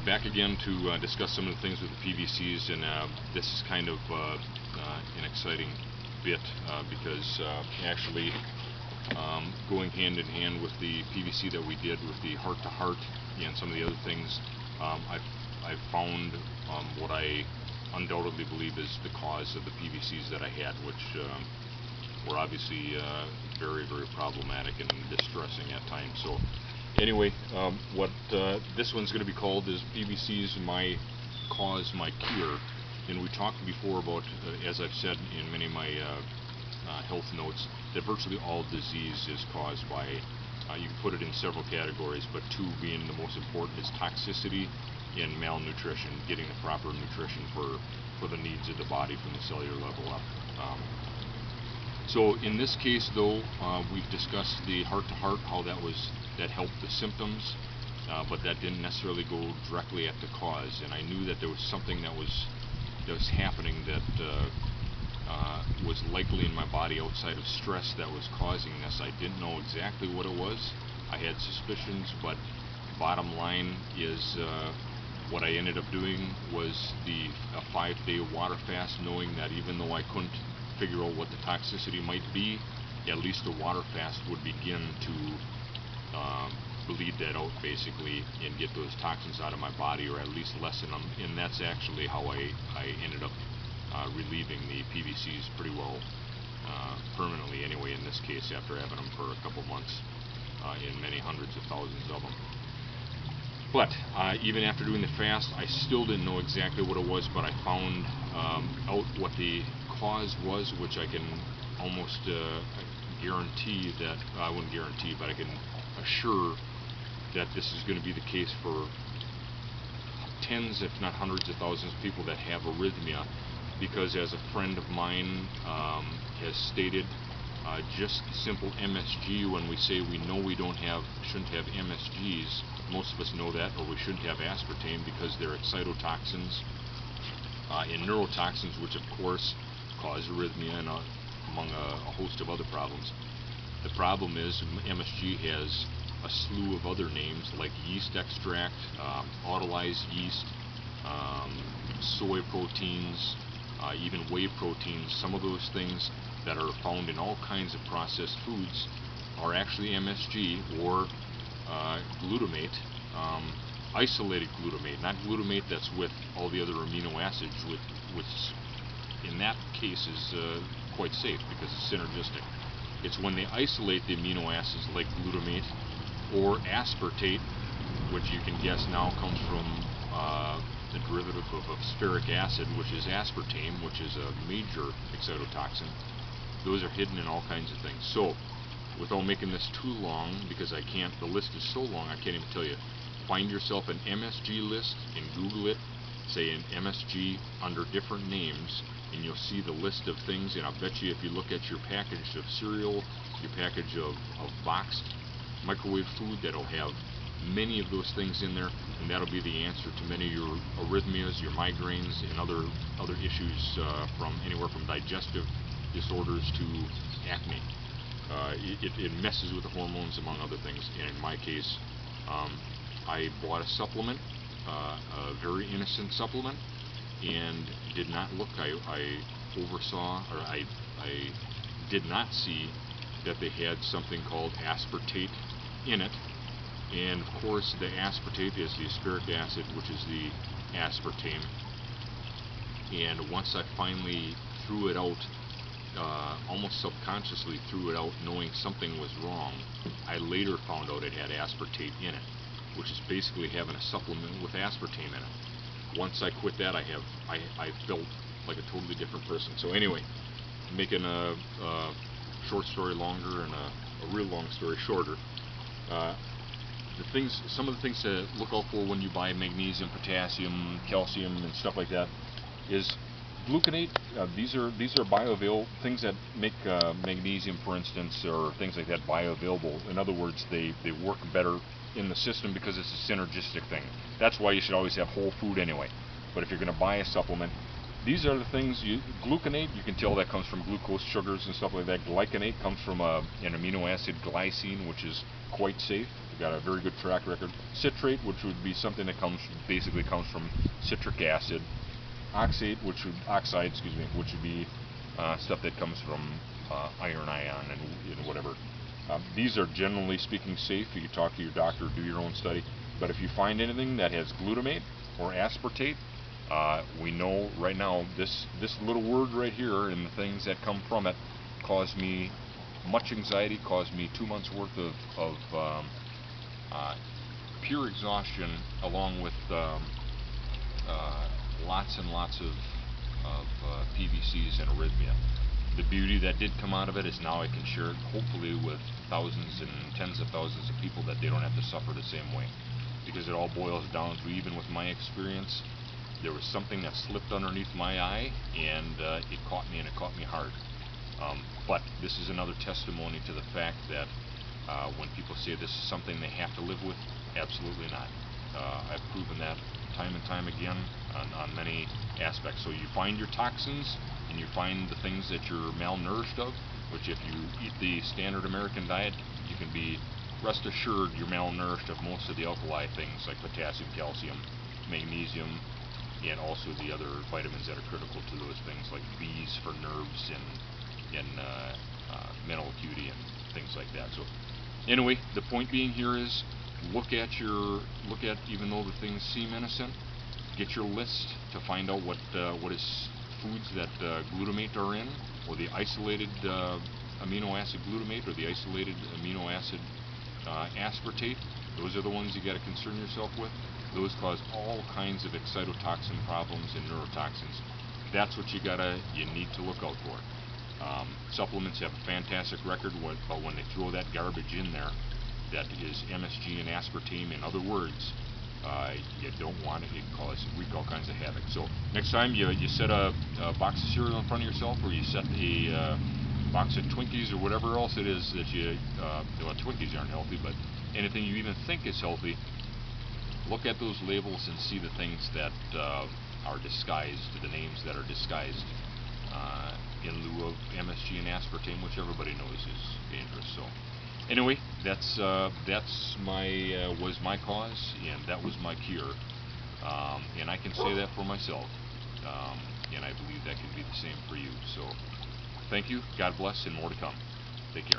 back again to discuss some of the things with the PVCs, and this is kind of an exciting bit because actually going hand in hand with the PVC that we did with the heart-to-heart and some of the other things, I've found what I undoubtedly believe is the cause of the PVCs that I had, which were obviously very, very problematic and distressing at times. So anyway, what this one's going to be called is PVCs My Cause, My Cure. And we talked before about, as I've said in many of my health notes, that virtually all disease is caused by, you can put it in several categories, but two being the most important is toxicity and malnutrition, getting the proper nutrition for the needs of the body from the cellular level up. So in this case, though, we've discussed the heart-to-heart, how that helped the symptoms, but that didn't necessarily go directly at the cause. And I knew that there was something that was happening that was likely in my body outside of stress that was causing this. I didn't know exactly what it was. I had suspicions, but bottom line is what I ended up doing was a 5-day water fast, knowing that even though I couldn't figure out what the toxicity might be, at least the water fast would begin to bleed that out basically and get those toxins out of my body, or at least lessen them. And that's actually how I ended up relieving the PVCs pretty well, permanently anyway in this case, after having them for a couple months in many hundreds of thousands of them. But even after doing the fast, I still didn't know exactly what it was, but I found out what the cause was, which I can almost guarantee that, I wouldn't guarantee, but I can assure that this is going to be the case for tens, if not hundreds of thousands of people that have arrhythmia, because as a friend of mine has stated, just simple MSG, when we say we know we shouldn't have MSGs, most of us know that, or we shouldn't have aspartame because they're excitotoxins and neurotoxins, which of course cause arrhythmia and among a host of other problems. The problem is MSG has a slew of other names like yeast extract, autolyzed yeast, soy proteins, even whey proteins. Some of those things that are found in all kinds of processed foods are actually MSG or glutamate, isolated glutamate, not glutamate that's with all the other amino acids, which in that case is quite safe because it's synergistic. It's when they isolate the amino acids like glutamate or aspartate, which you can guess now comes from the derivative of spheric acid, which is aspartame, which is a major excitotoxin. Those are hidden in all kinds of things. So, without making this too long, because the list is so long I can't even tell you, find yourself an MSG list and Google it, say an MSG under different names, and you'll see the list of things. And I'll bet you if you look at your package of cereal, your package of boxed microwave food, that'll have many of those things in there, and that'll be the answer to many of your arrhythmias, your migraines, and other issues from anywhere from digestive disorders to acne. It messes with the hormones, among other things. And in my case, I bought a supplement, a very innocent supplement, and did not look. I oversaw, or I did not see that they had something called aspartate in it. And of course the aspartate is the aspheric acid, which is the aspartame. And once I finally threw it out, almost subconsciously threw it out knowing something was wrong, I later found out it had aspartate in it, which is basically having a supplement with aspartame in it. Once I quit that, I felt like a totally different person. So anyway, making a short story longer and a real long story shorter, some of the things to look out for when you buy magnesium, potassium, calcium, and stuff like that is gluconate. These are bioavailable things that make magnesium, for instance, or things like that bioavailable. In other words, they work better in the system because it's a synergistic thing. That's why you should always have whole food anyway. But if you're going to buy a supplement, these are the things. Gluconate, you can tell that comes from glucose sugars and stuff like that. Glycinate comes from an amino acid glycine, which is quite safe. got a very good track record. Citrate, which would be something that basically comes from citric acid. Oxide, which would be stuff that comes from iron ion and whatever. These are generally speaking safe. You can talk to your doctor, do your own study. But if you find anything that has glutamate or aspartate, we know right now this little word right here and the things that come from it caused me much anxiety, caused me 2 months worth of pure exhaustion, along with lots and lots of PVCs and arrhythmia. The beauty that did come out of it is now I can share it hopefully with thousands and tens of thousands of people, that they don't have to suffer the same way. Because it all boils down to, even with my experience, there was something that slipped underneath my eye, and it caught me, and it caught me hard. But this is another testimony to the fact that when people say this is something they have to live with, absolutely not. I've proven that time and time again on many aspects. So you find your toxins, and you find the things that you're malnourished of, which if you eat the standard American diet, you can be rest assured you're malnourished of most of the alkali things like potassium, calcium, magnesium, and also the other vitamins that are critical to those things like B's for nerves and mental acuity and things like that. So anyway, the point being here is look at even though the things seem innocent, get your list to find out what is foods that glutamate are in, or the isolated amino acid glutamate, or the isolated amino acid aspartate. Those are the ones you got to concern yourself with. Those cause all kinds of excitotoxin problems and neurotoxins. That's what you need to look out for. Supplements have a fantastic record, but when they throw that garbage in there, that is MSG and aspartame, in other words, you don't want it. It wreak all kinds of havoc. So next time you set a box of cereal in front of yourself, or you set a box of Twinkies or whatever else it is that well, Twinkies aren't healthy, but anything you even think is healthy, look at those labels and see the things that are disguised, the names that are disguised in lieu of MSG and aspartame, which everybody knows is dangerous. So anyway, was my cause, and that was my cure, and I can say that for myself, and I believe that can be the same for you. So thank you, God bless, and more to come. Take care.